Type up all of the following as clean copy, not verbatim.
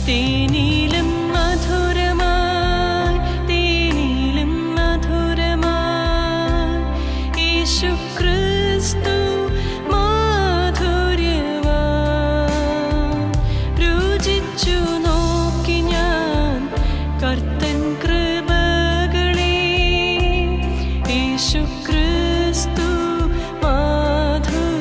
തേനിലും മധുരമായി, തേനിലും മധുരമായി യേശുക്രിസ്തു മാധുര്യവാൻ. രുചിച്ചു നോക്കി ഞാൻ കർത്തൻ കൃപകളെ, യേശുക്രിസ്തു മാധുര്യവാൻ.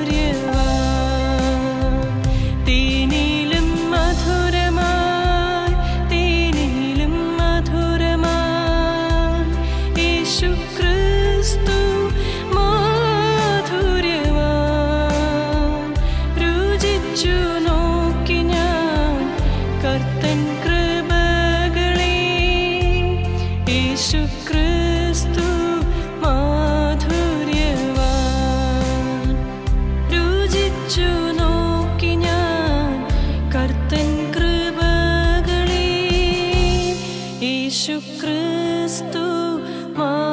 തേനിലും മധുരമായി, തേനിലും മധുരമായി യേശുക്രിസ്തു മാധുര്യവാൻ. രുചിച്ചു നോക്കി ഞാൻ കർത്തൻ കൃപകളെ, യേശുക്രിസ്തു മാധുര്യവാൻ. രുചിച്ചു നോക്കി ഞാൻ കർത്തൻ കൃപകളെ, യേശുക്രിസ്തു മാധുര്യവാൻ.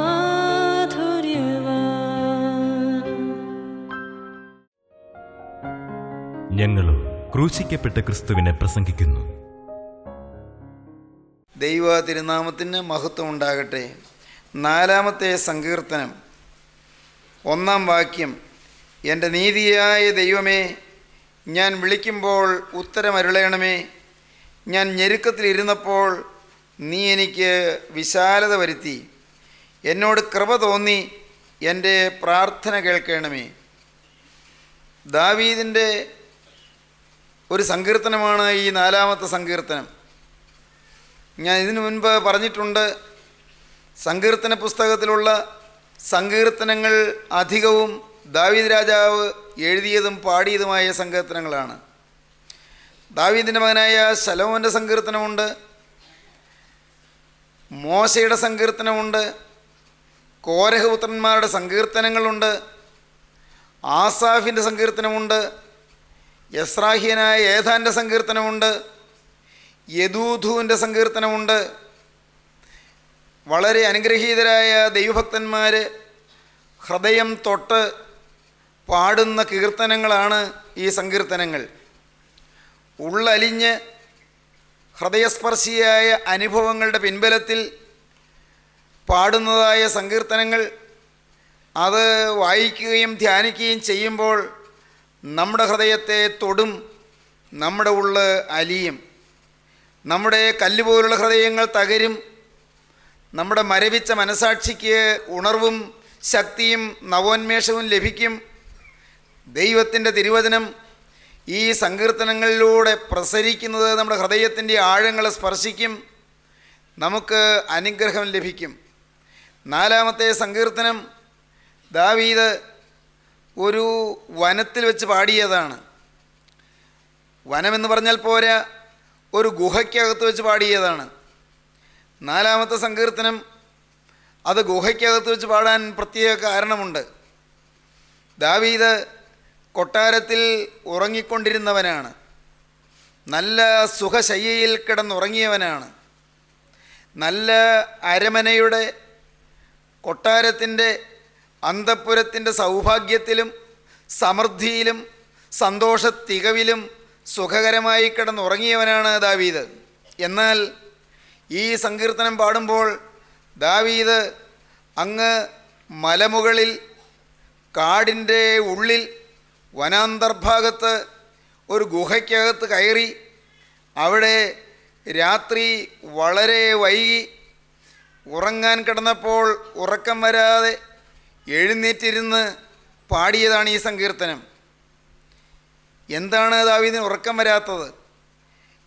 ഞങ്ങളും ക്രൂശിക്കപ്പെട്ട ക്രിസ്തുവിനെ പ്രസംഗിക്കുന്നു. ദൈവ തിരുനാമത്തിന് മഹത്വം ഉണ്ടാകട്ടെ. 4-ാമത്തെ സങ്കീർത്തനം 1-ാം വാക്യം. എൻ്റെ നീതിയായ ദൈവമേ, ഞാൻ വിളിക്കുമ്പോൾ ഉത്തരമരുളയണമേ. ഞാൻ ഞെരുക്കത്തിലിരുന്നപ്പോൾ നീ എനിക്ക് വിശാലത വരുത്തി. എന്നോട് കൃപ തോന്നി എൻ്റെ പ്രാർത്ഥന കേൾക്കണമേ. ദാവീദിൻ്റെ ഒരു സങ്കീർത്തനമാണ് ഈ 4-ാമത്തെ സങ്കീർത്തനം. ഞാൻ ഇതിനു മുൻപ് പറഞ്ഞിട്ടുണ്ട്, സങ്കീർത്തന പുസ്തകത്തിലുള്ള സങ്കീർത്തനങ്ങൾ അധികവും ദാവീദ് രാജാവ് എഴുതിയതും പാടിയതുമായ സങ്കീർത്തനങ്ങളാണ്. ദാവീദിൻ്റെ മകനായ ശലോമോൻ്റെ സങ്കീർത്തനമുണ്ട്, മോശയുടെ സങ്കീർത്തനമുണ്ട്, കോരഹ് പുത്രന്മാരുടെ സങ്കീർത്തനങ്ങളുണ്ട്, ആസാഫിൻ്റെ സങ്കീർത്തനമുണ്ട്, യസ്രാഹ്യനായ ഏഥാൻ്റെ സങ്കീർത്തനമുണ്ട്, യദൂഥുവിൻ്റെ സങ്കീർത്തനമുണ്ട്. വളരെ അനുഗ്രഹീതരായ ദൈവഭക്തന്മാർ ഹൃദയം തൊട്ട് പാടുന്ന കീർത്തനങ്ങളാണ് ഈ സങ്കീർത്തനങ്ങൾ. ഉള്ളലിഞ്ഞ് ഹൃദയസ്പർശിയായ അനുഭവങ്ങളുടെ പിൻബലത്തിൽ പാടുന്നതായ സങ്കീർത്തനങ്ങൾ. അത് വായിക്കുകയും ധ്യാനിക്കുകയും ചെയ്യുമ്പോൾ നമ്മുടെ ഹൃദയത്തെ തൊടും, നമ്മുടെ ഉള്ള് അലിയും. നമ്മുടെ കല്ലുപോലുള്ള ഹൃദയങ്ങൾ തകരും. നമ്മുടെ മരവിച്ച മനസാക്ഷിക്ക് ഉണർവും ശക്തിയും നവോന്മേഷവും ലഭിക്കും. ദൈവത്തിൻ്റെ തിരുവചനം ഈ സങ്കീർത്തനങ്ങളിലൂടെ പ്രസരിക്കുന്നത് നമ്മുടെ ഹൃദയത്തിൻ്റെ ആഴങ്ങളെ സ്പർശിക്കും, നമുക്ക് അനുഗ്രഹം ലഭിക്കും. 4-ാമത്തെ സങ്കീർത്തനം ദാവീദ് ഒരു വനത്തിൽ വെച്ച് പാടിയതാണ്. വനമെന്ന് പറഞ്ഞാൽ പോരാ, ഒരു ഗുഹയ്ക്കകത്ത് വെച്ച് പാടിയതാണ്. 4-ാമത്തെ സങ്കീർത്തനം അത് ഗുഹയ്ക്കകത്ത് വെച്ച് പാടാൻ പ്രത്യേക കാരണമുണ്ട്. ദാവീദ് കൊട്ടാരത്തിൽ ഉറങ്ങിക്കൊണ്ടിരുന്നവനാണ്. നല്ല സുഖശയ്യയിൽ കിടന്നുറങ്ങിയവനാണ്. നല്ല അരമനയുടെ കൊട്ടാരത്തിൻ്റെ അന്തഃപുരത്തിൻ്റെ സൗഭാഗ്യത്തിലും സമൃദ്ധിയിലും സന്തോഷത്തികവിലും സുഖകരമായി കിടന്നുറങ്ങിയവനാണ് ദാവീദ്. എന്നാൽ ഈ സങ്കീർത്തനം പാടുമ്പോൾ ദാവീദ് അങ്ങ് മലമുകളിൽ, കാടിൻ്റെ ഉള്ളിൽ, വനാന്തർഭാഗത്ത് ഒരു ഗുഹയ്ക്കകത്ത് കയറി അവിടെ രാത്രി വളരെ വൈകി ഉറങ്ങാൻ കിടന്നപ്പോൾ ഉറക്കം വരാതെ എഴുന്നേറ്റിരുന്ന് പാടിയതാണ് ഈ സങ്കീർത്തനം. എന്താണ് ദാവീദിന് ഉറക്കം വരാത്തത്?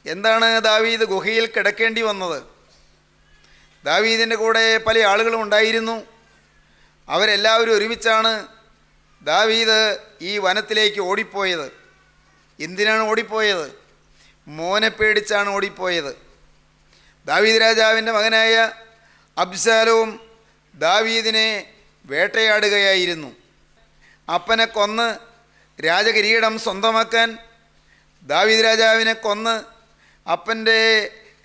എന്താണ് ദാവീദ് ഗുഹയിൽ കിടക്കേണ്ടി വന്നത്? ദാവീദിൻ്റെ കൂടെ പല ആളുകളും ഉണ്ടായിരുന്നു. അവരെല്ലാവരും ഒരുമിച്ചാണ് ദാവീദ് ഈ വനത്തിലേക്ക് ഓടിപ്പോയത്. എന്തിനാണ് ഓടിപ്പോയത്? മോനെ പേടിച്ചാണ് ഓടിപ്പോയത്. ദാവീദ് രാജാവിൻ്റെ മകനായ അബ്ശാലോം ദാവീദിനെ വേട്ടയാടുകയായിരുന്നു. അപ്പനെ കൊന്ന് രാജകിരീടം സ്വന്തമാക്കാൻ, ദാവീദ് രാജാവിനെ കൊന്ന് അപ്പൻ്റെ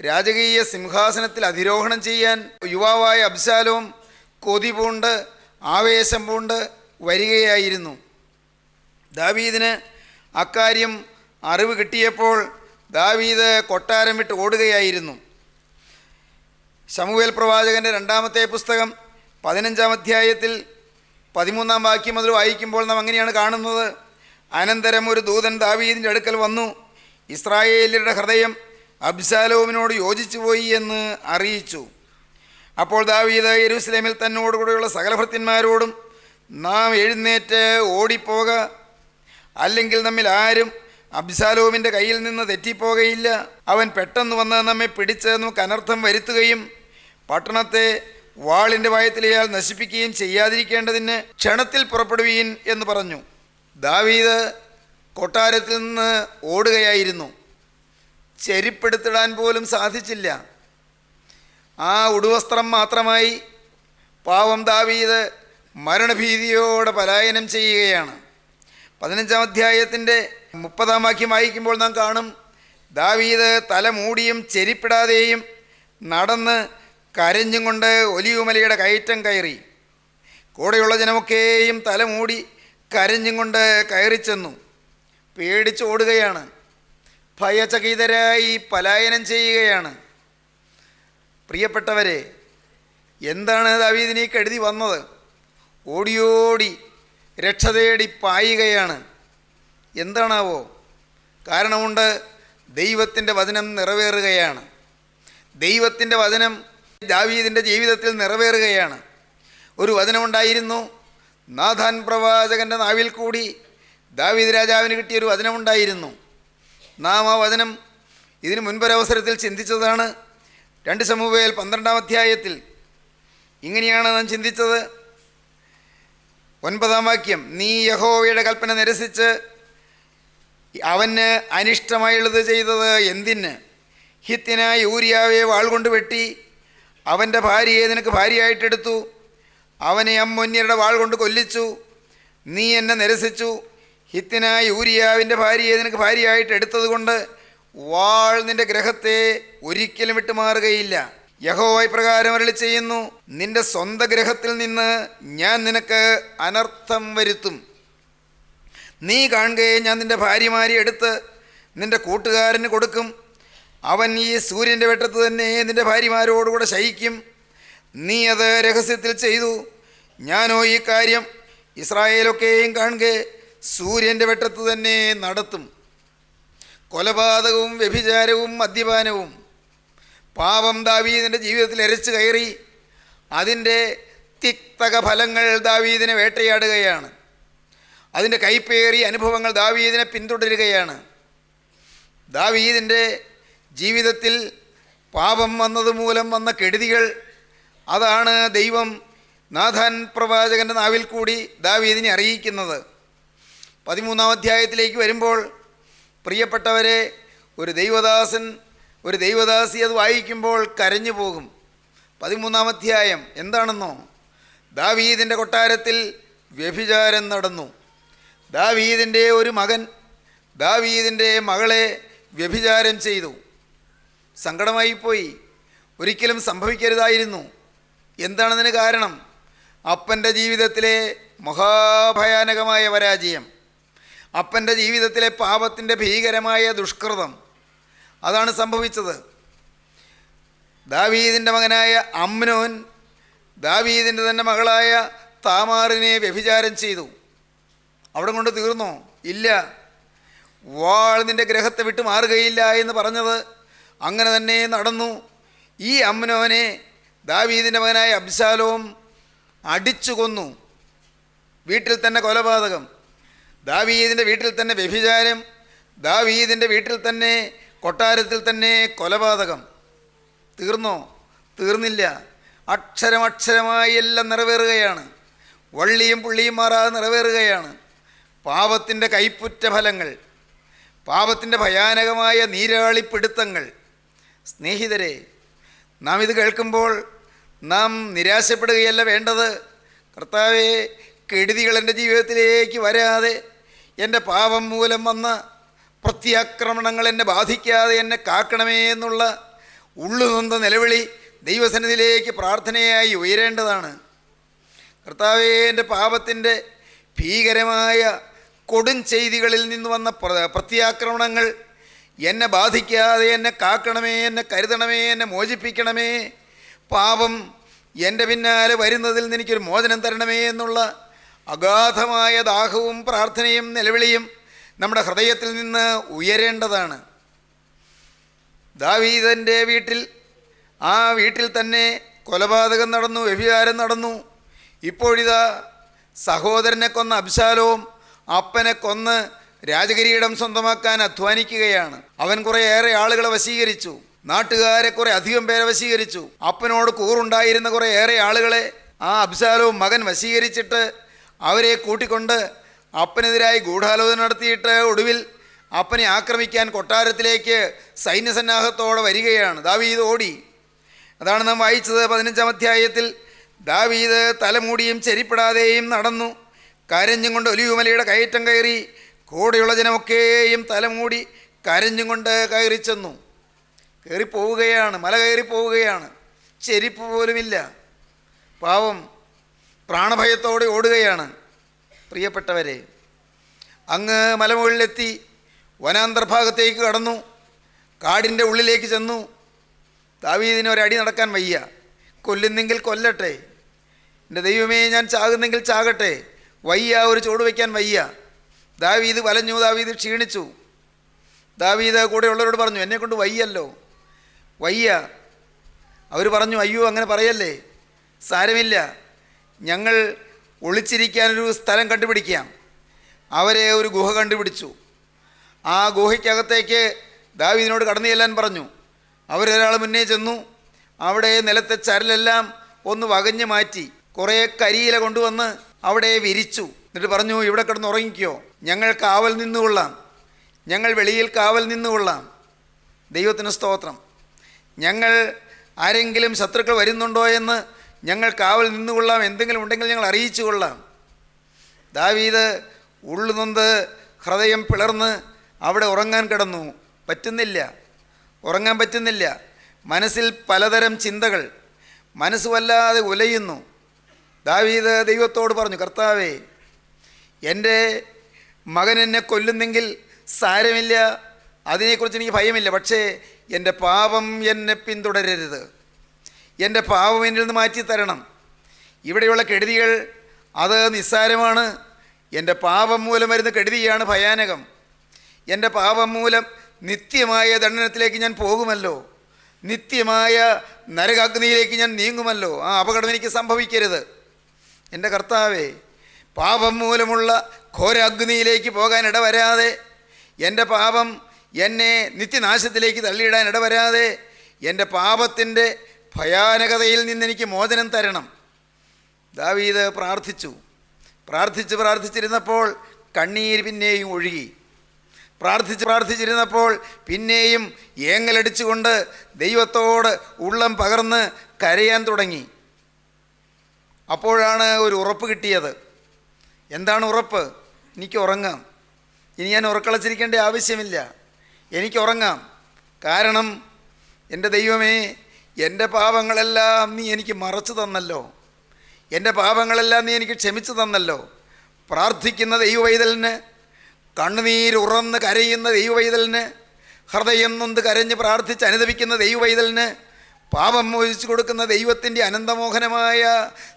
രാജകീയ സിംഹാസനത്തിൽ അധിരോഹണം ചെയ്യാൻ യുവാവായ അബ്ശാലോം കൊതി പൂണ്ട് ആവേശം പൂണ്ട് വരികയായിരുന്നു. ദാവീദിന് അക്കാര്യം അറിവ് കിട്ടിയപ്പോൾ ദാവീദ് കൊട്ടാരം വിട്ട് ഓടുകയായിരുന്നു. ശമൂവേൽ പ്രവാചകൻ്റെ 2-ാമത്തെ പുസ്തകം 15-ാം അധ്യായത്തിൽ 13-ാം വാക്യം മുതൽ വായിക്കുമ്പോൾ നാം അങ്ങനെയാണ് കാണുന്നത്. അനന്തരം ഒരു ദൂതൻ ദാവീദിൻ്റെ അടുക്കൽ വന്നു ഇസ്രായേല്യരുടെ ഹൃദയം അബ്ശാലോമിനോട് യോജിച്ചു പോയി എന്ന് അറിയിച്ചു. അപ്പോൾ ദാവീദ് യെരൂശലേമിൽ തന്നോടുകൂടെയുള്ള സകല ഭൃത്യന്മാരോടും, നാം എഴുന്നേറ്റ് ഓടിപ്പോക, അല്ലെങ്കിൽ നമ്മിൽ ആരും അബ്ശാലോമിൻ്റെ കയ്യിൽ നിന്ന് തെറ്റിപ്പോകയില്ല. അവൻ പെട്ടെന്ന് വന്ന് നമ്മെ പിടിച്ച് നമുക്ക് അനർത്ഥം വരുത്തുകയും പട്ടണത്തെ വാളിൻ്റെ വായത്തിലയാൽ നശിപ്പിക്കുകയും ചെയ്യാതിരിക്കേണ്ടതിന് ക്ഷണത്തിൽ പുറപ്പെടുവീൻ എന്ന് പറഞ്ഞു. ദാവീദ് കൊട്ടാരത്തിൽ നിന്ന് ഓടുകയായിരുന്നു. ചെരിപ്പെടുത്തിടാൻ പോലും സാധിച്ചില്ല. ആ ഉടുവസ്ത്രം മാത്രമായി പാവം ദാവീദ് മരണഭീതിയോടെ പലായനം ചെയ്യുകയാണ്. 15-ാം അധ്യായത്തിൻ്റെ 30-ാം വാക്യം വായിക്കുമ്പോൾ നാം കാണും, ദാവീദ് തല മൂടിയും ചെരിപ്പിടാതെയും നടന്ന് കരഞ്ഞും കൊണ്ട് ഒലിവുമലയുടെ കയറ്റം കയറി. കൂടെയുള്ള ജനമൊക്കെയും തല മൂടി കരഞ്ഞും കൊണ്ട് കയറിച്ചെന്നു. പേടിച്ചോടുകയാണ്, ഭയചകിതരായി പലായനം ചെയ്യുകയാണ്. പ്രിയപ്പെട്ടവരെ, എന്താണ് ദാവീദിന് ഈ കെടുതി വന്നത്? ഓടിയോടി രക്ഷ തേടി പായുകയാണ്. എന്താണാവോ? കാരണമുണ്ട്, ദൈവത്തിൻ്റെ വചനം നിറവേറുകയാണ്. ദൈവത്തിൻ്റെ വചനം ദാവീദിൻ്റെ ജീവിതത്തിൽ നിറവേറുകയാണ്. ഒരു വചനമുണ്ടായിരുന്നു, നാഥാൻ പ്രവാചകൻ്റെ നാവിൽ കൂടി ദാവീദ് രാജാവിന് കിട്ടിയൊരു വചനമുണ്ടായിരുന്നു. നാം ആ വചനം ഇതിന് മുൻപൊരവസരത്തിൽ ചിന്തിച്ചതാണ്. 2 ശമൂവേൽ 12-ാം അധ്യായത്തിൽ ഇങ്ങനെയാണ് നാം ചിന്തിച്ചത്. 9-ാം വാക്യം, നീ യഹോവയുടെ കൽപ്പന നിരസിച്ച് അവന് അനിഷ്ടമായുള്ളത് ചെയ്തത് എന്തിന്? ഹിത്യനായ ഊരിയാവെ വാൾ കൊണ്ട് വെട്ടി അവൻ്റെ ഭാര്യയെ നിനക്ക് ഭാര്യയായിട്ടെടുത്തു. അവനെ അമ്മോന്യരുടെ വാൾ കൊണ്ട് കൊല്ലിച്ചു. നീ എന്നെ നിരസിച്ചു. ഹിത്യനായ ഊരിയാവിൻ്റെ ഭാര്യയെ നിനക്ക് ഭാര്യയായിട്ട് എടുത്തതുകൊണ്ട് വാൾ നിൻ്റെ ഗ്രഹത്തെ ഒരിക്കലും വിട്ടുമാറുകയില്ല. യഹോവ ഇപ്രകാരം അരുളി ചെയ്യുന്നു, നിൻ്റെ സ്വന്തം ഗ്രഹത്തിൽ നിന്ന് ഞാൻ നിനക്ക് അനർത്ഥം വരുത്തും. നീ കാണുകയെ ഞാൻ നിൻ്റെ ഭാര്യമാരെ എടുത്ത് നിൻ്റെ കൂട്ടുകാരന് കൊടുക്കും. അവൻ ഈ സൂര്യൻ്റെ വെട്ടത്ത് തന്നെ നിൻ്റെ ഭാര്യമാരോടുകൂടെ ശയിക്കും. നീ അത് രഹസ്യത്തിൽ ചെയ്തു. ഞാനോ ഈ കാര്യം ഇസ്രായേലൊക്കെയും കാണുകെ സൂര്യൻ്റെ വെട്ടത്ത് തന്നെ നടത്തും. കൊലപാതകവും വ്യഭിചാരവും മദ്യപാനവും പാപം ദാവീദിൻ്റെ ജീവിതത്തിൽ എരച്ചു കയറി. അതിൻ്റെ തിക്തക ഫലങ്ങൾ ദാവീദിനെ വേട്ടയാടുകയാണ്. അതിൻ്റെ കൈപ്പേറിയ അനുഭവങ്ങൾ ദാവീദിനെ പിന്തുടരുകയാണ്. ദാവീദിൻ്റെ ജീവിതത്തിൽ പാപം വന്നതുമൂലം വന്ന കെടുതികൾ, അതാണ് ദൈവം നാഥാൻ പ്രവാചകൻ്റെ നാവിൽ കൂടി ദാവീദിനെ അറിയിക്കുന്നത്. 13-ാം അധ്യായത്തിലേക്ക് വരുമ്പോൾ പ്രിയപ്പെട്ടവരെ, ഒരു ദൈവദാസൻ, ഒരു ദൈവദാസി അത് വായിക്കുമ്പോൾ കരഞ്ഞു പോകും. 13-ാം അധ്യായം എന്താണെന്നോ? ദാവീദിൻ്റെ കൊട്ടാരത്തിൽ വ്യഭിചാരം നടന്നു. ദാവീദിൻ്റെ ഒരു മകൻ ദാവീദിൻ്റെ മകളെ വ്യഭിചാരം ചെയ്തു. സങ്കടമായിപ്പോയി. ഒരിക്കലും സംഭവിക്കരുതായിരുന്നു. എന്താണതിന് കാരണം? അപ്പൻ്റെ ജീവിതത്തിലെ മഹാഭയാനകമായ പരാജയം, അപ്പൻ്റെ ജീവിതത്തിലെ പാപത്തിൻ്റെ ഭീകരമായ ദുഷ്കൃതം, അതാണ് സംഭവിച്ചത്. ദാവീദിൻ്റെ മകനായ അമ്നോൻ ദാവീദിൻ്റെ തന്നെ മകളായ താമാറിനെ വ്യഭിചാരം ചെയ്തു. അവിടെ കൊണ്ട് തീർന്നോ? ഇല്ല. വാൾ നിൻ്റെ ഗ്രഹത്തെ വിട്ടു മാറുകയില്ല എന്ന് പറഞ്ഞത് അങ്ങനെ തന്നെ നടന്നു. ഈ അമ്നോനെ ദാവീദിൻ്റെ മകനായ അബ്ശാലോം അടിച്ചു കൊന്നു. വീട്ടിൽ തന്നെ കൊലപാതകം, ദാവീദിൻ്റെ വീട്ടിൽ തന്നെ വ്യഭിചാരം, ദാവീദിൻ്റെ വീട്ടിൽ തന്നെ കൊട്ടാരത്തിൽ തന്നെ കൊലപാതകം. തീർന്നോ? തീർന്നില്ല. അക്ഷരമക്ഷരമായി എല്ലാം നിറവേറുകയാണ്. വള്ളിയും പുള്ളിയും മാറാതെ നിറവേറുകയാണ്. പാപത്തിൻ്റെ കൈപ്പുറ്റ ഫലങ്ങൾ, പാപത്തിൻ്റെ ഭയാനകമായ നീരാളിപ്പിടുത്തങ്ങൾ. സ്നേഹിതരെ, നാം ഇത് കേൾക്കുമ്പോൾ നാം നിരാശപ്പെടുകയല്ല വേണ്ടത്. കർത്താവേ, കെടുതികൾ എൻ്റെ ജീവിതത്തിലേക്ക് വരാതെ, എൻ്റെ പാപം മൂലം വന്ന പ്രത്യാക്രമണങ്ങൾ എന്നെ ബാധിക്കാതെ എന്നെ കാക്കണമേ എന്നുള്ള ഉള്ളുനൊന്ത നിലവിളി ദൈവസന്നിധിയിലേക്ക് പ്രാർത്ഥനയായി ഉയരേണ്ടതാണ്. കർത്താവേ, എൻ്റെ പാപത്തിൻ്റെ ഭീകരമായ കൊടും ചെയ്തികളിൽ നിന്ന് വന്ന പ്രത്യാക്രമണങ്ങൾ എന്നെ ബാധിക്കാതെ എന്നെ കാക്കണമേ, എന്നെ കരുതണമേ, എന്നെ മോചിപ്പിക്കണമേ, പാപം എൻ്റെ പിന്നാലെ വരുന്നതിൽ നിന്ന് എനിക്കൊരു മോചനം തരണമേ എന്നുള്ള അഗാധമായ ദാഹവും പ്രാർത്ഥനയും നിലവിളിയും നമ്മുടെ ഹൃദയത്തിൽ നിന്ന് ഉയരേണ്ടതാണ്. ദാവീദിൻ്റെ വീട്ടിൽ, ആ വീട്ടിൽ തന്നെ കൊലപാതകം നടന്നു, വ്യഭിചാരം നടന്നു. ഇപ്പോഴിതാ സഹോദരനെ കൊന്ന അബ്ശാലോം അപ്പനെ കൊന്ന് രാജകിരീടം സ്വന്തമാക്കാൻ അധ്വാനിക്കുകയാണ്. അവൻ കുറേയേറെ ആളുകളെ വശീകരിച്ചു, നാട്ടുകാരെ കുറേ അധികം പേരെ വശീകരിച്ചു. അപ്പനോട് കൂറുണ്ടായിരുന്ന കുറേയേറെ ആളുകളെ ആ അബ്ശാലോം മകൻ വശീകരിച്ചിട്ട് അവരെ കൂട്ടിക്കൊണ്ട് അപ്പനെതിരായി ഗൂഢാലോചന നടത്തിയിട്ട് ഒടുവിൽ അപ്പനെ ആക്രമിക്കാൻ കൊട്ടാരത്തിലേക്ക് സൈന്യസന്നാഹത്തോടെ വരികയാണ്. ദാവീദ് ഓടി. അതാണ് നാം വായിച്ചത് 15-ാം അധ്യായത്തിൽ. ദാവീദ് തലമൂടിയും ചെരിപ്പിടാതെയും നടന്നു, കരഞ്ഞും കൊണ്ട് ഒലിവുമലയുടെ കയറ്റം കയറി. കൂടെയുള്ള ജനമൊക്കെയും തലമൂടി കരഞ്ഞും കൊണ്ട് കയറി ചെന്നു. കയറിപ്പോവുകയാണ്, മല കയറിപ്പോവുകയാണ്, ചെരിപ്പ് പോലുമില്ല. പാവം പ്രാണഭയത്തോടെ ഓടുകയാണ്. പ്രിയപ്പെട്ടവരെ, അങ്ങ് മലമുകളിലെത്തി വനാന്തർഭാഗത്തേക്ക് കടന്നു, കാടിൻ്റെ ഉള്ളിലേക്ക് ചെന്നു. ദാവീദിന് ഒരടി നടക്കാൻ വയ്യ. കൊല്ലുന്നെങ്കിൽ കൊല്ലട്ടെ, എൻ്റെ ദൈവമേ ഞാൻ ചാകുന്നെങ്കിൽ ചാകട്ടെ, വയ്യ, ഒരു ചുവട് വയ്ക്കാൻ വയ്യ. ദാവീദ് വലഞ്ഞു, ദാവീദ് ക്ഷീണിച്ചു. ദാവീദ് കൂടെയുള്ളവരോട് പറഞ്ഞു, എന്നെക്കൊണ്ട് വയ്യല്ലോ, വയ്യ. അവർ പറഞ്ഞു, അയ്യോ അങ്ങനെ പറയല്ലേ, സാരമില്ല, ഞങ്ങൾ ഒളിച്ചിരിക്കാനൊരു സ്ഥലം കണ്ടുപിടിക്കാം. അവരെ ഒരു ഗുഹ കണ്ടുപിടിച്ചു. ആ ഗുഹയ്ക്കകത്തേക്ക് ദാവീദിനോട് കടന്നു ചെല്ലാൻ പറഞ്ഞു. അവരൊരാൾ മുന്നേ ചെന്നു. അവിടെ നിലത്തെ ചരലെല്ലാം ഒന്ന് വകഞ്ഞു മാറ്റി കുറേ കരിയില കൊണ്ടുവന്ന് അവിടെ വിരിച്ചു. എന്നിട്ട് പറഞ്ഞു, ഇവിടെ കിടന്ന് ഉറങ്ങിക്കോ, ഞങ്ങൾ കാവൽ നിന്നുകൊള്ളാം, ഞങ്ങൾ വെളിയിൽ കാവൽ നിന്നുകൊള്ളാം. ദൈവത്തിന് സ്തോത്രം. ഞങ്ങൾ ആരെങ്കിലും ശത്രുക്കൾ വരുന്നുണ്ടോ എന്ന് ഞങ്ങൾ കാവൽ നിന്നുകൊള്ളാം, എന്തെങ്കിലും ഉണ്ടെങ്കിൽ ഞങ്ങൾ അറിയിച്ചു കൊള്ളാം. ദാവീദ് ഉള്ളുനൊന്ത് ഹൃദയം പിളർന്ന് അവിടെ ഉറങ്ങാൻ കിടന്നു. പറ്റുന്നില്ല, ഉറങ്ങാൻ പറ്റുന്നില്ല. മനസ്സിൽ പലതരം ചിന്തകൾ, മനസ്സ് വല്ലാതെ ഉലയുന്നു. ദാവീദ് ദൈവത്തോട് പറഞ്ഞു, കർത്താവേ, എൻ്റെ മകൻ എന്നെ കൊല്ലുന്നെങ്കിൽ സാരമില്ല, അതിനെക്കുറിച്ച് എനിക്ക് ഭയമില്ല. പക്ഷേ എൻ്റെ പാപം എന്നെ പിന്തുടരരുത്, എൻ്റെ പാപം എന്നിൽ നിന്ന് മാറ്റിത്തരണം. ഇവിടെയുള്ള കെടുതികൾ അത് നിസ്സാരമാണ്. എൻ്റെ പാപം മൂലം വരുന്ന കെടുതിയാണ് ഭയാനകം. എൻ്റെ പാപം മൂലം നിത്യമായ ദണ്ഡനത്തിലേക്ക് ഞാൻ പോകുമല്ലോ, നിത്യമായ നരകാഗ്നിയിലേക്ക് ഞാൻ നീങ്ങുമല്ലോ. ആ അപകടം എനിക്ക് സംഭവിക്കരുത്. എൻ്റെ കർത്താവേ, പാപം മൂലമുള്ള ഘോരാഗ്നിയിലേക്ക് പോകാൻ ഇടവരാതെ, എൻ്റെ പാപം എന്നെ നിത്യനാശത്തിലേക്ക് തള്ളിയിടാൻ ഇടവരാതെ, എൻ്റെ പാപത്തിൻ്റെ ഭയാനകതയിൽ നിന്നെനിക്ക് മോചനം തരണം. ദാവീദ് പ്രാർത്ഥിച്ചു. പ്രാർത്ഥിച്ചിരുന്നപ്പോൾ കണ്ണീര് പിന്നെയും ഒഴുകി. പ്രാർത്ഥിച്ചിരുന്നപ്പോൾ പിന്നെയും ഏങ്ങലടിച്ചുകൊണ്ട് ദൈവത്തോട് ഉള്ളം പകർന്ന് കരയാൻ തുടങ്ങി. അപ്പോഴാണ് ഒരു ഉറപ്പ് കിട്ടിയത്. എന്താണ് ഉറപ്പ്? എനിക്ക് ഉറങ്ങാം, ഇനി ഞാൻ ഉറക്കളച്ചിരിക്കേണ്ട ആവശ്യമില്ല, എനിക്ക് ഉറങ്ങാം. കാരണം എൻ്റെ ദൈവമേ, എൻ്റെ പാപങ്ങളെല്ലാം നീ എനിക്ക് മറച്ചു തന്നല്ലോ, എൻ്റെ പാപങ്ങളെല്ലാം നീ എനിക്ക് ക്ഷമിച്ചു തന്നല്ലോ. പ്രാർത്ഥിക്കുന്ന ദൈവവൈതലിന്, കണ്ണുനീരുറന്ന് കരയുന്ന ദൈവവൈതലിന്, ഹൃദയം നൊന്ത് കരഞ്ഞ് പ്രാർത്ഥിച്ച് അനുദപിക്കുന്ന ദൈവവൈതലിന് പാപം മോചിച്ചു കൊടുക്കുന്ന ദൈവത്തിൻ്റെ അനന്തമോഹനമായ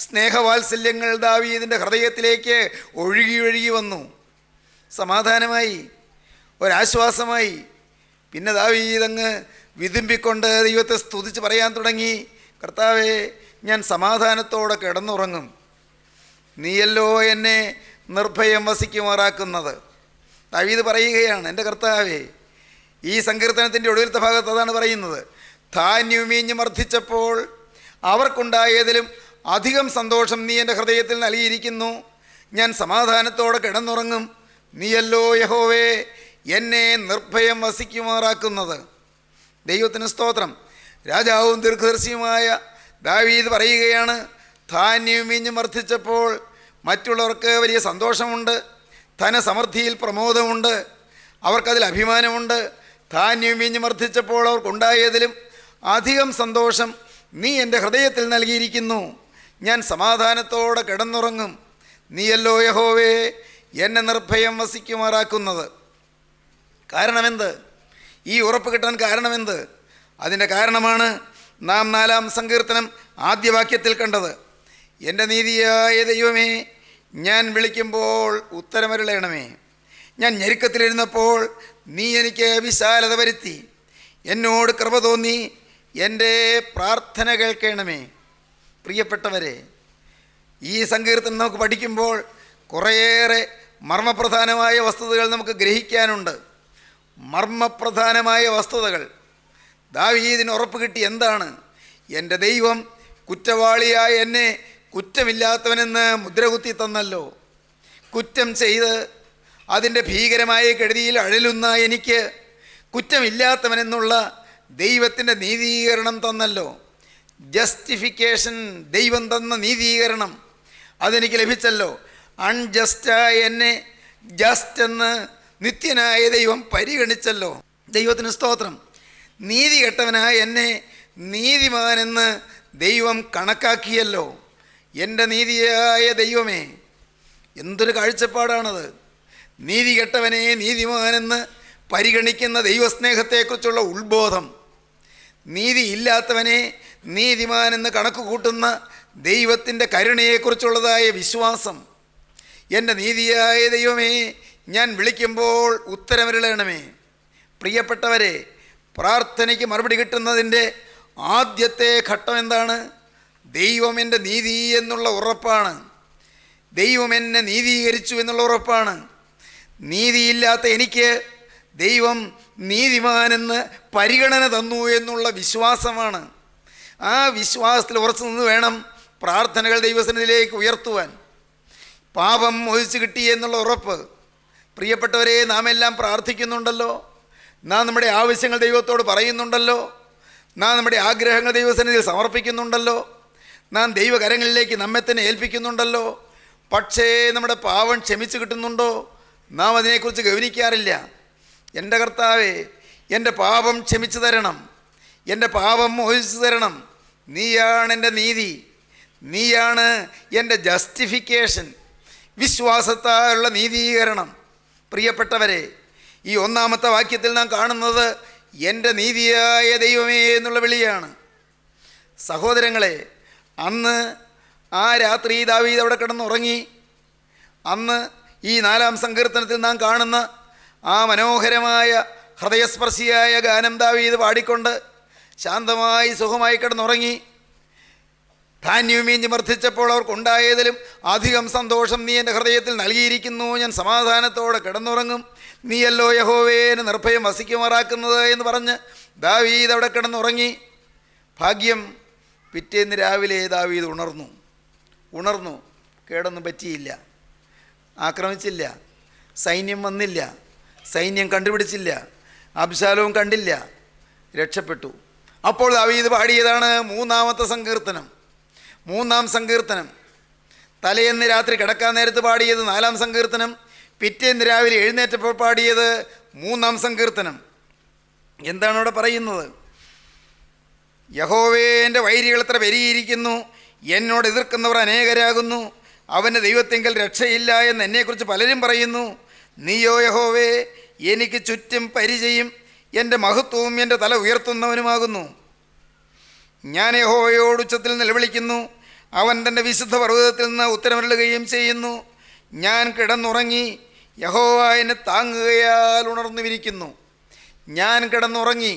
സ്നേഹവാത്സല്യങ്ങൾ ദാവീദിൻ്റെ ഹൃദയത്തിലേക്ക് ഒഴുകി വന്നു. സമാധാനമായി, ഒരാശ്വാസമായി. പിന്നെ ദാവീദങ്ങ് വിതുമ്പിക്കൊണ്ട് ദൈവത്തെ സ്തുതിച്ച് പറയാൻ തുടങ്ങി, കർത്താവേ, ഞാൻ സമാധാനത്തോടെ കിടന്നുറങ്ങും, നീയല്ലോ എന്നെ നിർഭയം വസിക്കുമാറാക്കുന്നത്. ദാവീദ് പറയുകയാണ്, എൻ്റെ കർത്താവേ, ഈ സങ്കീർത്തനത്തിൻ്റെ ഒടുവിലത്തെ ഭാഗത്ത് അതാണ് പറയുന്നത്. ധാന്യവും വീഞ്ഞും വർദ്ധിച്ചപ്പോൾ അവർക്കുണ്ടായതിലും അധികം സന്തോഷം നീ എൻ്റെ ഹൃദയത്തിൽ നൽകിയിരിക്കുന്നു. ഞാൻ സമാധാനത്തോടെ കിടന്നുറങ്ങും, നീയല്ലോ യഹോവേ എന്നെ നിർഭയം വസിക്കുമാറാക്കുന്നത്. ദൈവത്തിന് സ്തോത്രം. രാജാവും ദീർഘദർശിയുമായ ദാവീദ് പറയുകയാണ്, ധാന്യവും വീഞ്ഞും വർദ്ധിച്ചപ്പോൾ മറ്റുള്ളവർക്ക് വലിയ സന്തോഷമുണ്ട്, ധനസമൃദ്ധിയിൽ പ്രമോദമുണ്ട്, അവർക്കതിൽ അഭിമാനമുണ്ട്. ധാന്യവും വീഞ്ഞും വർദ്ധിച്ചപ്പോൾ അവർക്കുണ്ടായതിലും അധികം സന്തോഷം നീ എൻ്റെ ഹൃദയത്തിൽ നൽകിയിരിക്കുന്നു. ഞാൻ സമാധാനത്തോടെ കിടന്നുറങ്ങും, നീയല്ലോ യഹോവേ എന്നെ നിർഭയം വസിക്കുമാറാക്കുന്നത്. കാരണമെന്ത്? ഈ ഉറപ്പ് കിട്ടാൻ കാരണമെന്ത്? അതിൻ്റെ കാരണമാണ് നാം 4-ാം സങ്കീർത്തനം ആദ്യ വാക്യത്തിൽ കണ്ടത്. എൻ്റെ നീതിയായ ദൈവമേ, ഞാൻ വിളിക്കുമ്പോൾ ഉത്തരമരുളയണമേ. ഞാൻ ഞെരുക്കത്തിലിരുന്നപ്പോൾ നീ എനിക്ക് വിശാലത വരുത്തി. എന്നോട് കൃപ തോന്നി എൻ്റെ പ്രാർത്ഥന കേൾക്കണമേ. പ്രിയപ്പെട്ടവരെ, ഈ സങ്കീർത്തനം നമുക്ക് പഠിക്കുമ്പോൾ കുറേയേറെ മർമ്മപ്രധാനമായ വസ്തുതകൾ നമുക്ക് ഗ്രഹിക്കാനുണ്ട്. മർമ്മപ്രധാനമായ വസ്തുതകൾ. ദാവീദിന് ഉറപ്പ് കിട്ടി. എന്താണ്? എൻ്റെ ദൈവം കുറ്റവാളിയായ എന്നെ കുറ്റമില്ലാത്തവനെന്ന് മുദ്രകുത്തി തന്നല്ലോ. കുറ്റം ചെയ്ത് അതിൻ്റെ ഭീകരമായ കെടുതിയിൽ അഴലുന്ന എനിക്ക് കുറ്റമില്ലാത്തവനെന്നുള്ള ദൈവത്തിൻ്റെ നീതീകരണം തന്നല്ലോ. ജസ്റ്റിഫിക്കേഷൻ, ദൈവം തന്ന നീതീകരണം അതെനിക്ക് ലഭിച്ചല്ലോ. അൺജസ്റ്റായ എന്നെ ജസ്റ്റ് എന്ന് നിത്യനായ ദൈവം പരിഗണിച്ചല്ലോ. ദൈവത്തിന് സ്തോത്രം. നീതി കെട്ടവനായ എന്നെ നീതിമാനെന്ന് ദൈവം കണക്കാക്കിയല്ലോ. എൻ്റെ നീതിയായ ദൈവമേ, എന്തൊരു കാഴ്ചപ്പാടാണത്! നീതി കെട്ടവനെ നീതിമാനെന്ന് പരിഗണിക്കുന്ന ദൈവസ്നേഹത്തെക്കുറിച്ചുള്ള ഉത്ബോധം, നീതിയില്ലാത്തവനെ നീതിമാനെന്ന് കണക്ക് കൂട്ടുന്ന ദൈവത്തിൻ്റെ കരുണയെക്കുറിച്ചുള്ളതായ വിശ്വാസം. എൻ്റെ നീതിയായ ദൈവമേ, ഞാൻ വിളിക്കുമ്പോൾ ഉത്തരമരുളണമേ. പ്രിയപ്പെട്ടവരെ, പ്രാർത്ഥനയ്ക്ക് മറുപടി കിട്ടുന്നതിൻ്റെ ആദ്യത്തെ ഘട്ടം എന്താണ്? ദൈവം എൻ്റെ നീതി എന്നുള്ള ഉറപ്പാണ്. ദൈവം എന്നെ നീതീകരിച്ചു എന്നുള്ള ഉറപ്പാണ്. നീതിയില്ലാത്ത എനിക്ക് ദൈവം നീതിമാനെന്ന് പരിഗണന തന്നു എന്നുള്ള വിശ്വാസമാണ്. ആ വിശ്വാസത്തിൽ ഉറച്ചു നിന്ന് വേണം പ്രാർത്ഥനകൾ ദൈവസന്നിധിയിലേക്ക് ഉയർത്തുവാൻ. പാപം മോചിച്ച് കിട്ടി എന്നുള്ള ഉറപ്പ്. പ്രിയപ്പെട്ടവരെ, നാം എല്ലാം പ്രാർത്ഥിക്കുന്നുണ്ടല്ലോ. നാം നമ്മുടെ ആവശ്യങ്ങൾ ദൈവത്തോട് പറയുന്നുണ്ടല്ലോ. നാം നമ്മുടെ ആഗ്രഹങ്ങൾ ദൈവസന്നിധിയിൽ സമർപ്പിക്കുന്നുണ്ടല്ലോ. നാം ദൈവകരങ്ങളിലേക്ക് നമ്മെ തന്നെ ഏൽപ്പിക്കുന്നുണ്ടല്ലോ. പക്ഷേ നമ്മുടെ പാപം ക്ഷമിച്ച് കിട്ടുന്നുണ്ടോ? നാം അതിനെക്കുറിച്ച് ഗൗനിക്കാറില്ല. എൻ്റെ കർത്താവേ, എൻ്റെ പാപം ക്ഷമിച്ചു തരണം, എൻ്റെ പാപം മോചിച്ചു തരണം. നീയാണ് എൻ്റെ നീതി, നീയാണ് എൻ്റെ ജസ്റ്റിഫിക്കേഷൻ, വിശ്വാസത്താലുള്ള നീതീകരണം. പ്രിയപ്പെട്ടവരെ, ഈ 1-ാമത്തെ വാക്യത്തിൽ നാം കാണുന്നത് എൻ്റെ നീതിയായ ദൈവമേ എന്നുള്ള വിളിയാണ്. സഹോദരങ്ങളെ, അന്ന് ആ രാത്രി ദാവീദ് അവിടെ കിടന്നുറങ്ങി. അന്ന് ഈ 4-ാം സങ്കീർത്തനത്തിൽ നാം കാണുന്ന ആ മനോഹരമായ ഹൃദയസ്പർശിയായ ഗാനം ദാവീദ് പാടിക്കൊണ്ട് ശാന്തമായി സുഖമായി കിടന്നുറങ്ങി. ധാന്യവും വീഞ്ഞ് വർദ്ധിച്ചപ്പോൾ അവർക്കുണ്ടായതിലും അധികം സന്തോഷം നീ എൻ്റെ ഹൃദയത്തിൽ നൽകിയിരിക്കുന്നു. ഞാൻ സമാധാനത്തോടെ കിടന്നുറങ്ങും. നീയല്ലോ യഹോവേന് നിർഭയം വസിക്കുമാറാക്കുന്നത് എന്ന് പറഞ്ഞ് ദാവീദ് അവിടെ കിടന്നുറങ്ങി. ഭാഗ്യം, പിറ്റേന്ന് രാവിലെ ദാവീദ് ഉണർന്നു. കേടൊന്നും പറ്റിയില്ല, ആക്രമിച്ചില്ല, സൈന്യം വന്നില്ല, സൈന്യം കണ്ടുപിടിച്ചില്ല, അബ്ശാലോം കണ്ടില്ല, രക്ഷപ്പെട്ടു. അപ്പോൾ ദാവീദ് പാടിയതാണ് 3-ാമത്തെ സങ്കീർത്തനം. 3-ാം സങ്കീർത്തനം. തലേന്ന് രാത്രി കിടക്കാൻ നേരത്ത് പാടിയത് 4-ാം സങ്കീർത്തനം. പിറ്റേന്ന് രാവിലെ എഴുന്നേറ്റപ്പോൾ പാടിയത് 3-ാം സങ്കീർത്തനം. എന്താണ് അവിടെ പറയുന്നത്? യഹോവേ, എൻ്റെ വൈരികൾ എത്ര പെരുകിയിരിക്കുന്നു, എന്നോട് എതിർക്കുന്നവർ അനേകരാകുന്നു. അവൻ്റെ ദൈവത്തിങ്കൽ രക്ഷയില്ല എന്ന് എന്നെക്കുറിച്ച് പലരും പറയുന്നു. നീയോ യഹോവേ എനിക്ക് ചുറ്റും പരിചയം, എൻ്റെ മഹത്വവും എൻ്റെ തല ഉയർത്തുന്നവനുമാകുന്നു. ഞാൻ യഹോവയോട് ഉച്ചത്തിൽ നിലവിളിക്കുന്നു, അവൻ തൻ്റെ വിശുദ്ധ പർവ്വതത്തിൽ നിന്ന് ഉത്തരമരുളുകയും ചെയ്യുന്നു. ഞാൻ കിടന്നുറങ്ങി, യഹോവ എന്നെ താങ്ങുകയാൽ ഉണർന്നുവിരിക്കുന്നു. ഞാൻ കിടന്നുറങ്ങി,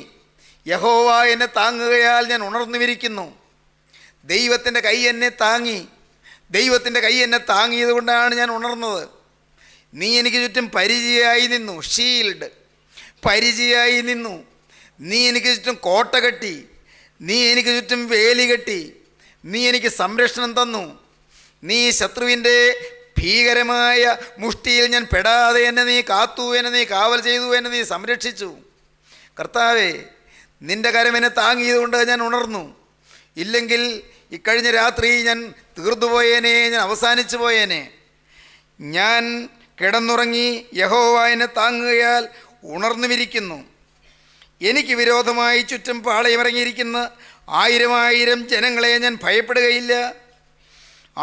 യഹോവ എന്നെ താങ്ങുകയാൽ ഞാൻ ഉണർന്നുവിരിക്കുന്നു. ദൈവത്തിൻ്റെ കൈ എന്നെ താങ്ങി. ദൈവത്തിൻ്റെ കൈ എന്നെ താങ്ങിയത് കൊണ്ടാണ് ഞാൻ ഉണർന്നത്. നീ എനിക്ക് ചുറ്റും പരിചയമായി നിന്നു. ഷീൽഡ്, പരിചയമായി നിന്നു. നീ എനിക്ക് ചുറ്റും കോട്ട കെട്ടി, നീ എനിക്ക് ചുറ്റും വേലി കെട്ടി, നീ എനിക്ക് സംരക്ഷണം തന്നു. നീ ശത്രുവിൻ്റെ ഭീകരമായ മുഷ്ടിയിൽ ഞാൻ പെടാതെ എന്നെ നീ കാത്തു, എന്നെ നീ കാവൽ ചെയ്തു, എന്നെ നീ സംരക്ഷിച്ചു. കർത്താവേ, നിൻ്റെ കരം എന്നെ താങ്ങിയതുകൊണ്ട് ഞാൻ ഉണർന്നു. ഇല്ലെങ്കിൽ ഇക്കഴിഞ്ഞ രാത്രി ഞാൻ തീർന്നുപോയേനെ, ഞാൻ അവസാനിച്ചു പോയേനെ. ഞാൻ കിടന്നുറങ്ങി, യഹോവ എന്നെ താങ്ങുകയാൽ ഉണർന്നുമിരിക്കുന്നു. എനിക്ക് വിരോധമായി ചുറ്റും പാളയമിറങ്ങിയിരിക്കുന്ന 1000 ജനങ്ങളെ ഞാൻ ഭയപ്പെടുകയില്ല.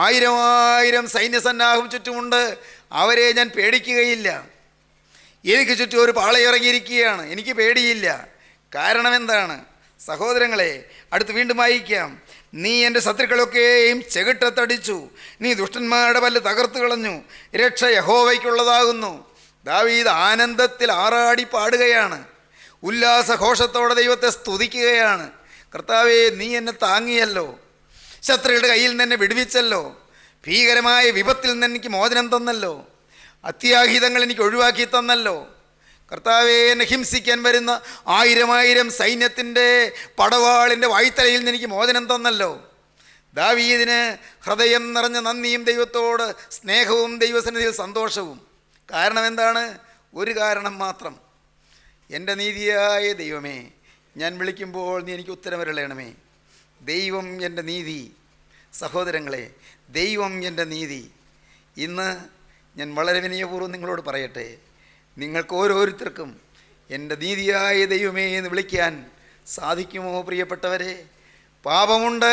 1000 സൈന്യസന്നാഹം ചുറ്റുമുണ്ട്, അവരെ ഞാൻ പേടിക്കുകയില്ല. എനിക്ക് ചുറ്റും ഒരു പാളയിറങ്ങിയിരിക്കുകയാണ്, എനിക്ക് പേടിയില്ല. കാരണം എന്താണ്? സഹോദരങ്ങളെ, അടുത്ത് വീണ്ടും വായിക്കാം. നീ എൻ്റെ ശത്രുക്കളൊക്കെയും ചെകിട്ടത്തടിച്ചു, നീ ദുഷ്ടന്മാരുടെ പല്ല് തകർത്തു കളഞ്ഞു, രക്ഷ യഹോവയ്ക്കുള്ളതാകുന്നു. ദാവീദ് ആനന്ദത്തിൽ ആറാടി പാടുകയാണ്, ഉല്ലാസഘോഷത്തോടെ ദൈവത്തെ സ്തുതിക്കുകയാണ്. കർത്താവേ, നീ എന്നെ താങ്ങിയല്ലോ, ശത്രുക്കളുടെ കയ്യിൽ നിന്ന് എന്നെ വിടുവിച്ചല്ലോ, ഭീകരമായ വിപത്തിൽ നിന്ന് എനിക്ക് മോചനം തന്നല്ലോ, അത്യാഹിതങ്ങൾ എനിക്ക് ഒഴിവാക്കി തന്നല്ലോ. കർത്താവേ, എന്നെ ഹിംസിക്കാൻ വരുന്ന 1000 സൈന്യത്തിൻ്റെ പടവാളിൻ്റെ വായ്ത്തലയിൽ നിന്ന് എനിക്ക് മോചനം തന്നല്ലോ. ദാവീദിന് ഹൃദയം നിറഞ്ഞ നന്ദിയും ദൈവത്തോട് സ്നേഹവും ദൈവസന്നിധിയിൽ സന്തോഷവും. കാരണം എന്താണ്? ഒരു കാരണം മാത്രം. എൻ്റെ നീതിയായ ദൈവമേ, ഞാൻ വിളിക്കുമ്പോൾ നീ എനിക്ക് ഉത്തരമരുളണമേ. ദൈവം എൻ്റെ നീതി. സഹോദരങ്ങളെ, ദൈവം എൻ്റെ നീതി. ഇന്ന് ഞാൻ വളരെ വിനയപൂർവ്വം നിങ്ങളോട് പറയട്ടെ, നിങ്ങൾക്ക് ഓരോരുത്തർക്കും എൻ്റെ നീതിയായ ദൈവമേ എന്ന് വിളിക്കാൻ സാധിക്കുമോ പ്രിയപ്പെട്ടവരെ? പാപമുണ്ട്,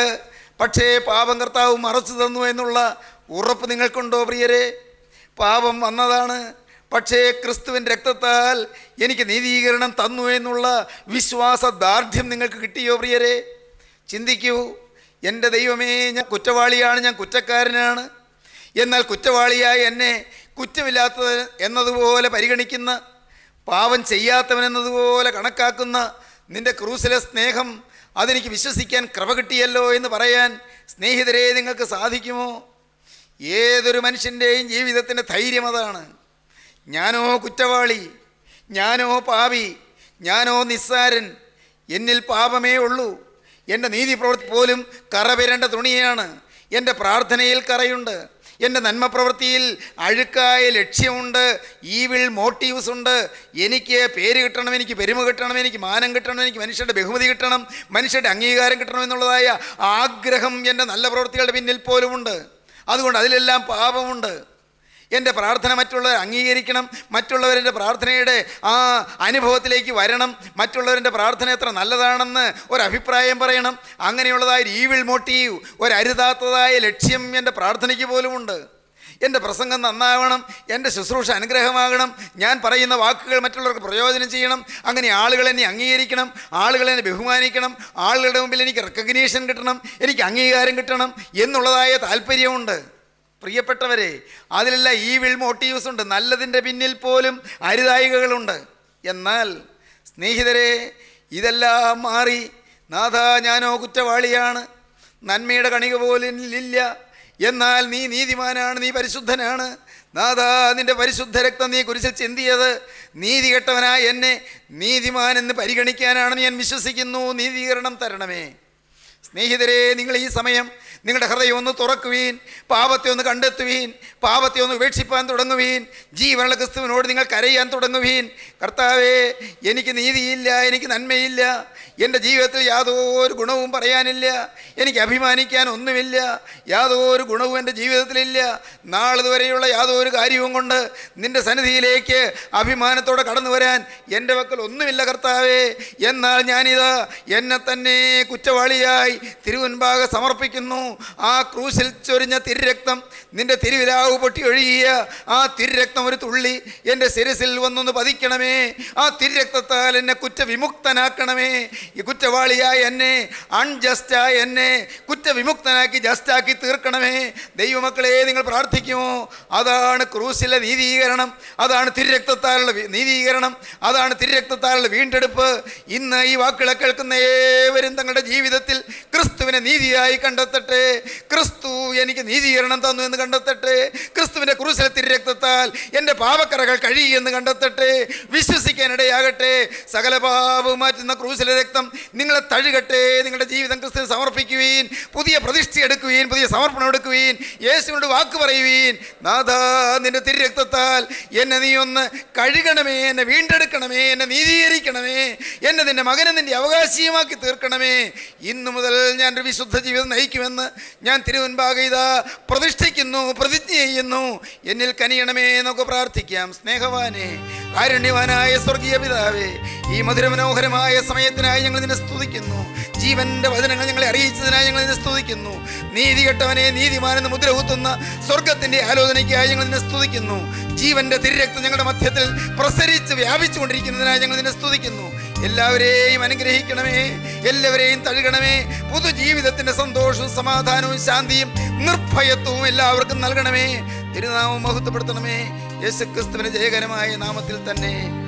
പക്ഷേ പാപം കർത്താവ് മറച്ചു തന്നു എന്നുള്ള ഉറപ്പ് നിങ്ങൾക്കുണ്ടോ പ്രിയരെ? പാപം വന്നതാണ്, പക്ഷേ ക്രിസ്തുവിൻ്റെ രക്തത്താൽ എനിക്ക് നീതീകരണം തന്നു എന്നുള്ള വിശ്വാസ ദാർഢ്യം നിങ്ങൾക്ക് കിട്ടിയോ പ്രിയരെ? ചിന്തിക്കൂ, എൻ്റെ ദൈവമേ, ഞാൻ കുറ്റവാളിയാണ്, ഞാൻ കുറ്റക്കാരനാണ്. എന്നാൽ കുറ്റവാളിയായ എന്നെ കുറ്റമില്ലാത്തത് എന്നതുപോലെ പരിഗണിക്കുന്ന, പാപം ചെയ്യാത്തവൻ എന്നതുപോലെ കണക്കാക്കുന്ന നിൻ്റെ ക്രൂസിലെ സ്നേഹം, അതെനിക്ക് വിശ്വസിക്കാൻ കൃപ കിട്ടിയല്ലോ എന്ന് പറയാൻ സ്നേഹിതരെ നിങ്ങൾക്ക് സാധിക്കുമോ? ഏതൊരു മനുഷ്യൻ്റെയും ജീവിതത്തിൻ്റെ ധൈര്യം അതാണ്. ഞാനോ കുറ്റവാളി, ഞാനോ പാപി, ഞാനോ നിസ്സാരൻ, എന്നിൽ പാപമേ ഉള്ളൂ. എൻ്റെ നീതി പ്രവൃത്തി പോലും കറപിരണ്ട തുണിയാണ്. എൻ്റെ പ്രാർത്ഥനയിൽ കറയുണ്ട്, എൻ്റെ നന്മ പ്രവൃത്തിയിൽ അഴുക്കായ ലക്ഷ്യമുണ്ട്, ഈവിൾ മോട്ടീവ്സ് ഉണ്ട്. എനിക്ക് പേര് കിട്ടണം, എനിക്ക് പെരുമ കിട്ടണം, എനിക്ക് മാനം കിട്ടണം, എനിക്ക് മനുഷ്യരുടെ ബഹുമതി കിട്ടണം, മനുഷ്യരുടെ അംഗീകാരം കിട്ടണം എന്നുള്ളതായ ആഗ്രഹം എൻ്റെ നല്ല പ്രവൃത്തികളുടെ പിന്നിൽ പോലുമുണ്ട്. അതുകൊണ്ട് അതിലെല്ലാം പാപമുണ്ട്. എൻ്റെ പ്രാർത്ഥന മറ്റുള്ളവർ അംഗീകരിക്കണം, മറ്റുള്ളവരുടെ പ്രാർത്ഥനയുടെ ആ അനുഭവത്തിലേക്ക് വരണം, മറ്റുള്ളവരുടെ പ്രാർത്ഥന എത്ര നല്ലതാണെന്ന് ഒരഭിപ്രായം പറയണം. അങ്ങനെയുള്ളതായ ഈവിൾ മോട്ടീവ്, ഒരരുതാത്തതായ ലക്ഷ്യം എൻ്റെ പ്രാർത്ഥനയ്ക്ക് പോലുമുണ്ട്. എൻ്റെ പ്രസംഗം നന്നാവണം, എൻ്റെ ശുശ്രൂഷ അനുഗ്രഹമാകണം, ഞാൻ പറയുന്ന വാക്കുകൾ മറ്റുള്ളവർക്ക് പ്രയോജനം ചെയ്യണം, അങ്ങനെ ആളുകൾ എന്നെ അംഗീകരിക്കണം, ആളുകൾ എന്നെ ബഹുമാനിക്കണം, ആളുകളുടെ മുമ്പിൽ എനിക്ക് റെക്കഗ്നീഷൻ കിട്ടണം, എനിക്ക് അംഗീകാരം കിട്ടണം എന്നുള്ളതായ താല്പര്യമുണ്ട്. പ്രിയപ്പെട്ടവരെ, അതിലെല്ലാം ഈവിൾ മോട്ടീവ്സ് ഉണ്ട്, നല്ലതിൻ്റെ പിന്നിൽ പോലും അരുതായികകളുണ്ട്. എന്നാൽ സ്നേഹിതരെ, ഇതെല്ലാം മാറി, നാഥാ ഞാനോ കുറ്റവാളിയാണ്, നന്മയുടെ കണിക പോലും ഇല്ല, എന്നാൽ നീ നീതിമാനാണ്, നീ പരിശുദ്ധനാണ്. നാഥാ, നിൻ്റെ പരിശുദ്ധ രക്തം നീ കുരിശിൽ ചിന്തിയത് നീതി കെട്ടവനായ എന്നെ നീതിമാൻ എന്ന് പരിഗണിക്കാനാണെന്ന് ഞാൻ വിശ്വസിക്കുന്നു. നീതീകരണം തരണമേ. സ്നേഹിതരെ, നിങ്ങൾ ഈ സമയം നിങ്ങളുടെ ഹൃദയം ഒന്ന് തുറക്കുവീൻ, പാപത്തെ ഒന്ന് കണ്ടെത്തുവീൻ, പാപത്തെ ഒന്ന് ഉപേക്ഷിപ്പാൻ തുടങ്ങുവീൻ, ജീവനുള്ള ക്രിസ്തുവിനോട് നിങ്ങൾ കരയാൻ തുടങ്ങുവീൻ. കർത്താവേ, എനിക്ക് നീതിയില്ല, എനിക്ക് നന്മയില്ല, എൻ്റെ ജീവിതത്തിൽ യാതൊരു ഗുണവും പറയാനില്ല, എനിക്ക് അഭിമാനിക്കാൻ ഒന്നുമില്ല, യാതൊരു ഗുണവും എൻ്റെ ജീവിതത്തിലില്ല. നാളിതുവരെയുള്ള യാതൊരു കാര്യവും കൊണ്ട് നിൻ്റെ സന്നിധിയിലേക്ക് അഭിമാനത്തോടെ കടന്നു വരാൻ എൻ്റെ പക്കൽ ഒന്നുമില്ല കർത്താവേ. എന്നാൽ ഞാനിതാ എന്നെ തന്നെ കുറ്റവാളിയായി തിരുമുൻപാകെ സമർപ്പിക്കുന്നു. ആ ക്രൂശിൽ ചൊരിഞ്ഞ തിരുരക്തം, നിൻ്റെ തിരുവിലാവ് പൊട്ടി ഒഴുകിയ ആ തിരുരക്തം ഒരു തുള്ളി എൻ്റെ ശിരസിൽ വന്നൊന്ന് പതിക്കണമേ. ആ തിരുരക്തത്താൽ എന്നെ കുറ്റവിമുക്തനാക്കണമേ. ഈ കുറ്റവാളിയായ എന്നെ, അൺജസ്റ്റായ എന്നെ കുറ്റവിമുക്തനാക്കി ജസ്റ്റാക്കി തീർക്കണമേ. ദൈവമക്കളെ, നിങ്ങൾ പ്രാർത്ഥിക്കുമോ? അതാണ് ക്രൂശിലെ നീതീകരണം, അതാണ് തിരുരക്തത്താലുള്ള നീതീകരണം, അതാണ് തിരുരക്തത്താലുള്ള വീണ്ടെടുപ്പ്. ഇന്ന് ഈ വാക്കുകളെ കേൾക്കുന്ന ഏവരും തങ്ങളുടെ ജീവിതത്തിൽ ക്രിസ്തുവിനെ നീതിയായി കണ്ടെത്തട്ടെ. ക്രിസ്തു എനിക്ക് നീതീകരണം തന്നു എന്ന് കണ്ടെത്തട്ടെ. ക്രിസ്തുവിൻ്റെ ക്രൂശിലെ തിരുരക്തത്താൽ എൻ്റെ പാപക്കറകൾ കഴിയുമെന്ന് കണ്ടെത്തട്ടെ. വിശ്വസിക്കാനിടയാകട്ടെ. സകല പാപവും മാറ്റുന്ന ക്രൂശിലെ രക്തം നിങ്ങളെ തഴുകട്ടെ. നിങ്ങളുടെ ജീവിതം ക്രിസ്തുവിന് സമർപ്പിക്കുവീൻ, പുതിയ പ്രതിഷ്ഠ എടുക്കുവീൻ, പുതിയ സമർപ്പണം എടുക്കുവീൻ, യേശുവിനോട് വാക്ക് പറയുവീൻ. നാഥാ, നിന്റെ തിരുരക്തത്താൽ എന്നെ നീ ഒന്ന് കഴുകണമേ, എന്നെ വീണ്ടെടുക്കണമേ, എന്നെ നീതീകരിക്കണമേ, എന്നെ നിന്റെ മകനെ നിന്റെ അവകാശിയുമാക്കി തീർക്കണമേ. ഇന്നു മുതൽ ഞാനൊരു വിശുദ്ധ ജീവിതം നയിക്കുമെന്ന് ഞാൻ തിരുമുൻപാകെ ഇതാ പ്രതിഷ്ഠിക്കുന്നു, പ്രതിജ്ഞ ചെയ്യുന്നു. എന്നിൽ കനിയണമേ എന്നൊക്കെ പ്രാർത്ഥിക്കാം. സ്നേഹവാനെ, കാരുണ്യവാനായ സ്വർഗീയ പിതാവേ, ഈ മധുരമനോഹരമായ സമയത്തിനായി ഞങ്ങൾ നിന്നെ സ്തുതിക്കുന്നു. ജീവന്റെ വചനങ്ങൾ ഞങ്ങളെ അറിയിച്ചതിനായി ഞങ്ങൾ നിന്നെ സ്തുതിക്കുന്നു. നീതി കെട്ടവനെ നീതിമാനെന്ന് മുദ്ര കുത്തുന്ന സ്വർഗത്തിന്റെ ആലോചനയ്ക്കായി ഞങ്ങൾ നിന്നെ സ്തുതിക്കുന്നു. ജീവന്റെ തിരുരക്തം ഞങ്ങളുടെ മധ്യത്തിൽ പ്രസരിച്ച് വ്യാപിച്ചു കൊണ്ടിരിക്കുന്നതിനായി ഞങ്ങൾ നിന്നെ സ്തുതിക്കുന്നു. എല്ലാവരെയും അനുഗ്രഹിക്കണമേ, എല്ലാവരെയും തഴുകണമേ. പുതുജീവിതത്തിന്റെ സന്തോഷവും സമാധാനവും ശാന്തിയും നിർഭയത്വവും എല്ലാവർക്കും നൽകണമേ. തിരുനാമം മഹത്വപ്പെടുത്തണമേ. യേശുക്രിസ്തുവിന്റെ ജയകരമായ നാമത്തിൽ തന്നെ.